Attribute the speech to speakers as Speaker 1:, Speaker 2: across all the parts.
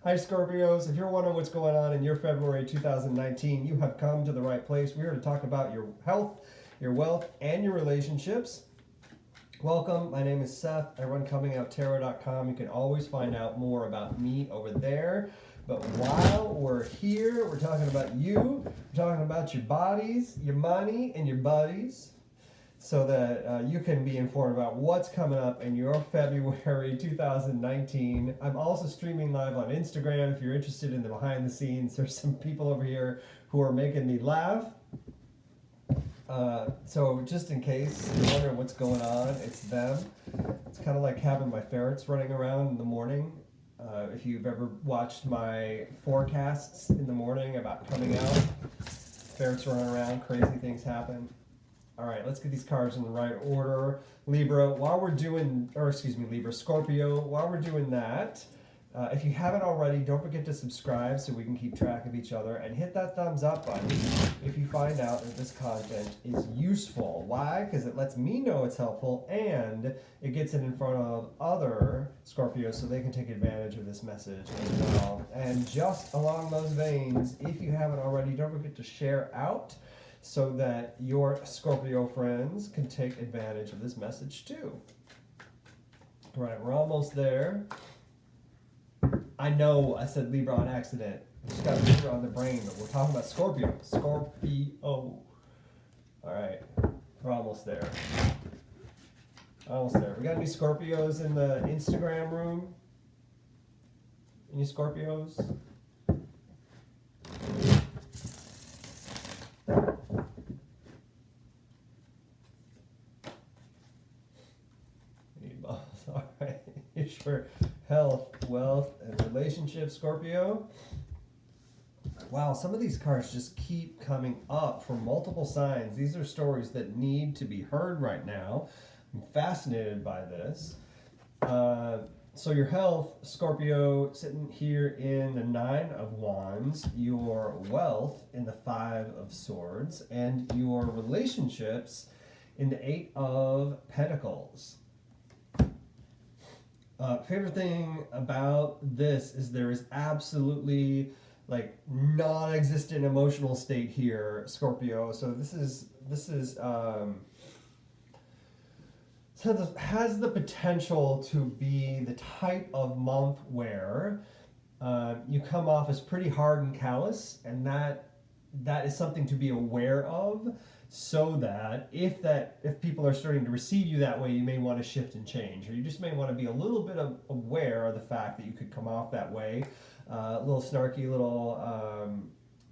Speaker 1: Hi, Scorpios. If you're wondering what's going on in your February 2019, you have come to the right place. We're here to talk about your health, your wealth, and your relationships. Welcome. My name is Seth. I run comingoutarot.com. You can always find out more about me over there. But while we're here, we're talking about you. We're talking about your bodies, your money, and your buddies, so that you can be informed about what's coming up in your February 2019. I'm also streaming live on Instagram if you're interested in the behind the scenes. There's some people over here who are making me laugh. So just in case you're wondering what's going on, it's them. It's kind of like having my ferrets running around in the morning. If you've ever watched my forecasts in the morning about coming out, ferrets running around, crazy things happen. All right, let's get these cards in the right order. Libra, Libra, Scorpio, while we're doing that, if you haven't already, don't forget to subscribe so we can keep track of each other, and hit that thumbs up button if you find out that this content is useful. Why? Because it lets me know it's helpful, and it gets it in front of other Scorpios so they can take advantage of this message as well. And just along those veins, if you haven't already, don't forget to share out so that your Scorpio friends can take advantage of this message too. All right, we're almost there. I know I said Libra on accident. I just got Libra on the brain, but we're talking about Scorpio. Scorpio. All right, we're almost there. Almost there. We got any Scorpios in the Instagram room? Any Scorpios? All right. Sure. Health, wealth, and relationships, Scorpio. Wow, some of these cards just keep coming up for multiple signs. These are stories that need to be heard right now. I'm fascinated by this. So your health, Scorpio, sitting here in the 9 of Wands, your wealth in the 5 of Swords, and your relationships in the 8 of Pentacles. Favorite thing about this is there is absolutely non-existent emotional state here, Scorpio. So this has the potential to be the type of month where you come off as pretty hard and callous, and that is something to be aware of, so that if people are starting to receive you that way, you may want to shift and change, or you just may want to be a little bit aware of the fact that you could come off that way, a little snarky,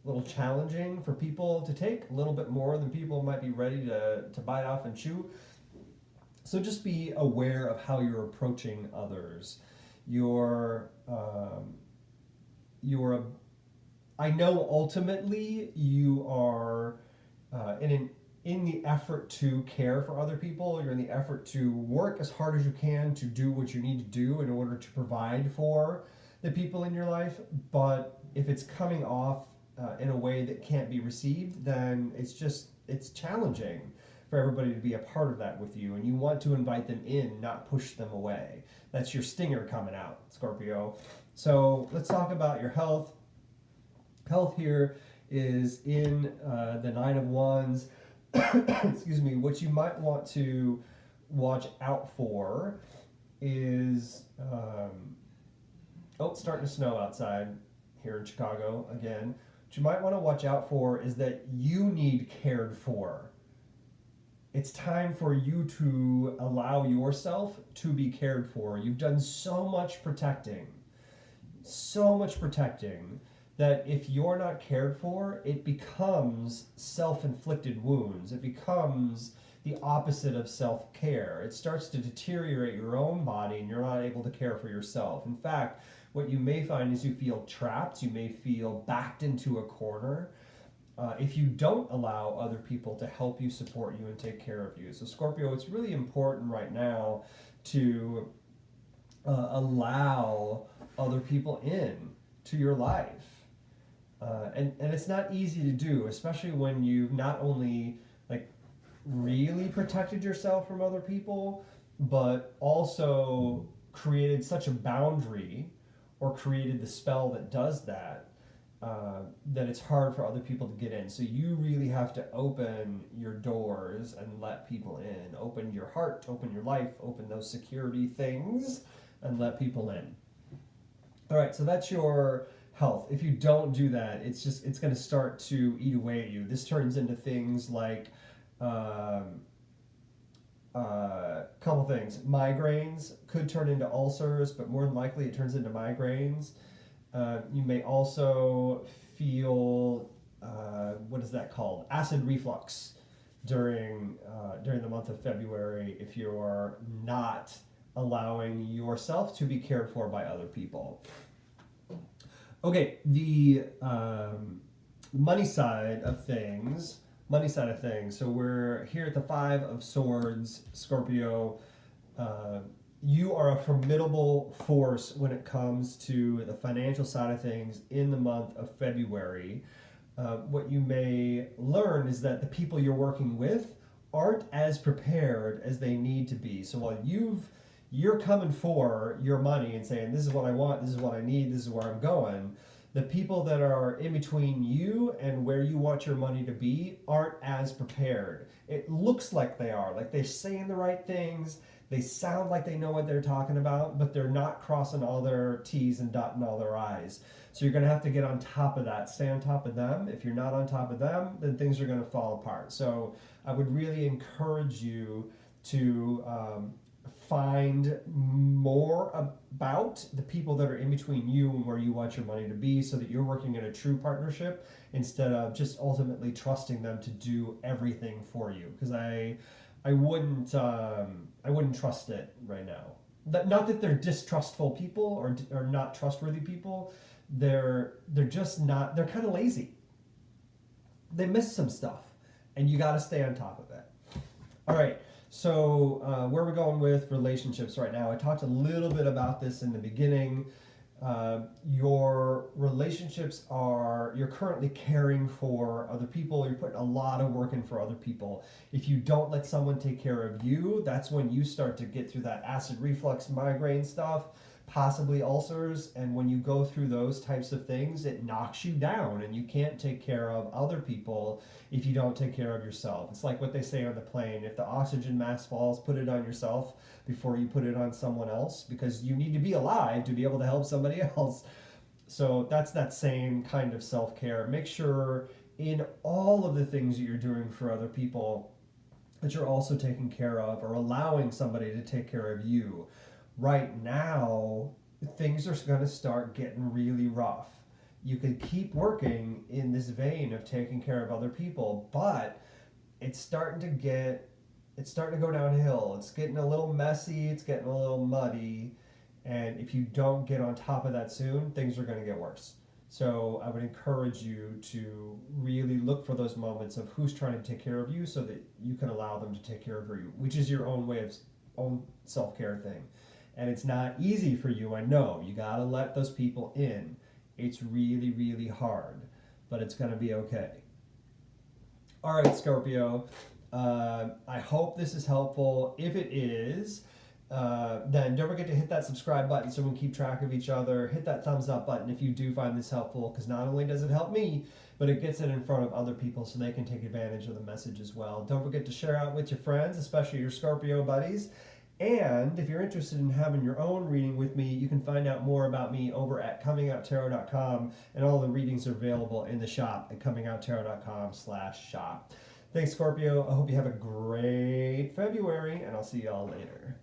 Speaker 1: little challenging for people to take, a little bit more than people might be ready to bite off and chew. So just be aware of how you're approaching others. I know ultimately you are in the effort to care for other people. You're in the effort to work as hard as you can to do what you need to do in order to provide for the people in your life. But if it's coming off in a way that can't be received, then it's challenging for everybody to be a part of that with you, and you want to invite them in, not push them away. That's your stinger coming out, Scorpio. So let's talk about your health. Health here is in the 9 of Wands. Excuse me. What you might want to watch out for is it's starting to snow outside here in Chicago again. What you might want to watch out for is that you need cared for. It's time for you to allow yourself to be cared for. You've done so much protecting, that if you're not cared for, it becomes self-inflicted wounds. It becomes the opposite of self-care. It starts to deteriorate your own body, and you're not able to care for yourself. In fact, what you may find is you feel trapped. You may feel backed into a corner if you don't allow other people to help you, support you, and take care of you. So Scorpio, it's really important right now to allow other people in to your life. And it's not easy to do, especially when you've not only really protected yourself from other people, but also created such a boundary or created the spell that does that, then it's hard for other people to get in. So you really have to open your doors and let people in. Open your heart, open your life, open those security things, and let people in. All right, so that's your health. If you don't do that, it's going to start to eat away at you. This turns into things like couple things. Migraines could turn into ulcers, but more than likely it turns into migraines. You may also feel what is that called? Acid reflux during the month of February if you're not allowing yourself to be cared for by other people. Okay, the money side of things. So we're here at the Five of Swords, Scorpio. You are a formidable force when it comes to the financial side of things in the month of February. What you may learn is that the people you're working with aren't as prepared as they need to be. So while you're coming for your money and saying, this is what I want, this is what I need, this is where I'm going, the people that are in between you and where you want your money to be aren't as prepared. It looks like they are, like they're saying the right things, they sound like they know what they're talking about, but they're not crossing all their T's and dotting all their I's. So you're going to have to get on top of that, stay on top of them. If you're not on top of them, then things are going to fall apart. So I would really encourage you to find more about the people that are in between you and where you want your money to be, so that you're working in a true partnership instead of just ultimately trusting them to do everything for you. Because I wouldn't trust it right now. Not that they're distrustful people or not trustworthy people. They're just not. They're kind of lazy. They miss some stuff, and you got to stay on top of it. All right. So where we're going with relationships right now, I talked a little bit about this in the beginning. Your relationships you're currently caring for other people. You're putting a lot of work in for other people. If you don't let someone take care of you, that's when you start to get through that acid reflux, migraine stuff, possibly ulcers. And when you go through those types of things, it knocks you down, and you can't take care of other people if you don't take care of yourself. It's like what they say on the plane: if the oxygen mask falls, put it on yourself before you put it on someone else, because you need to be alive to be able to help somebody else. So that's that same kind of self-care. Make sure in all of the things that you're doing for other people that you're also taking care of, or allowing somebody to take care of you. Right now, things are going to start getting really rough. You could keep working in this vein of taking care of other people, but it's starting to go downhill. It's getting a little messy, it's getting a little muddy, and if you don't get on top of that soon, things are going to get worse. So I would encourage you to really look for those moments of who's trying to take care of you, so that you can allow them to take care of you, which is your own way of own self-care thing. And it's not easy for you, I know. You got to let those people in. It's really, really hard, but it's going to be okay. All right, Scorpio. I hope this is helpful. If it is, then don't forget to hit that subscribe button so we can keep track of each other. Hit that thumbs up button if you do find this helpful, because not only does it help me, but it gets it in front of other people so they can take advantage of the message as well. Don't forget to share out with your friends, especially your Scorpio buddies. And if you're interested in having your own reading with me, you can find out more about me over at comingoutarot.com, and all the readings are available in the shop at comingoutarot.com/shop. Thanks, Scorpio. I hope you have a great February, and I'll see y'all later.